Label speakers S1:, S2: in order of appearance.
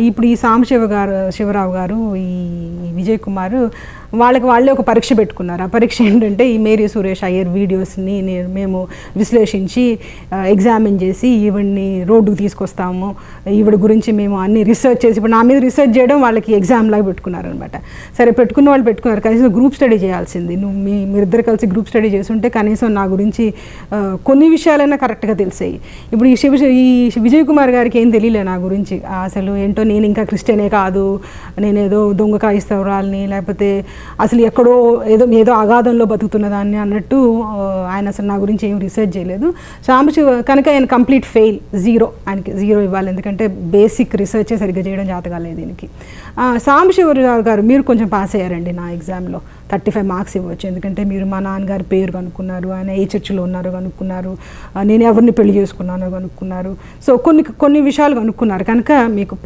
S1: ఇప్పుడు ఈ శివరావు గారు ఈ విజయ్ కుమార్ వాళ్ళే ఒక పరీక్ష పెట్టుకున్నారు. ఆ పరీక్ష ఏంటంటే ఈ మేరీ సురేష్ అయ్యర్ వీడియోస్ని మేము విశ్లేషించి ఎగ్జామిన్ చేసి ఈవిడ్ని రోడ్డుకు తీసుకొస్తాము, ఈవిడ గురించి మేము అన్ని రీసెర్చ్ చేసి ఇప్పుడు నా మీద రీసెర్చ్ చేయడం వాళ్ళకి ఎగ్జామ్ లాగా పెట్టుకున్నారు అనమాట. సరే పెట్టుకున్న వాళ్ళు పెట్టుకున్నారు, కనీసం గ్రూప్ స్టడీ చేయాల్సింది. మీరిద్దరు కలిసి గ్రూప్ స్టడీ చేస్తుంటే కనీసం నా గురించి కొన్ని విషయాలైనా కరెక్ట్గా తెలిసాయి. ఇప్పుడు ఈ విజయ్ కుమార్ గారికి ఏం తెలియలే నా గురించి. అసలు ఏంటో నేను ఇంకా క్రిస్టియనే కాదు, నేనేదో దొంగ క్రైస్తవురాల్ని, లేకపోతే అసలు ఎక్కడో ఏదో అగాధంలో బతుకుతున్నదాన్ని అన్నట్టు ఆయన అసలు నా గురించి ఏం రీసెర్చ్ చేయలేదు. సాంబశివ కనుక ఆయన కంప్లీట్ ఫెయిల్, ఆయనకి జీరో ఇవ్వాలి, ఎందుకంటే బేసిక్ రీసెర్చే సరిగ్గా చేయడం జాతకాలేదు దీనికి. సాంబశివరావు గారు మీరు కొంచెం పాస్ అయ్యారండి నా ఎగ్జామ్లో, 35 మార్క్స్ ఇవ్వచ్చు. ఎందుకంటే మీరు మా నాన్నగారి పేరు కనుక్కున్నారు, ఆయన ఏ చర్చిలో ఉన్నారో కనుక్కున్నారు, నేను ఎవరిని పెళ్లి చేసుకున్నానో కనుక్కున్నారు. సో కొన్ని విషయాలు కనుక్కున్నారు కనుక మీకు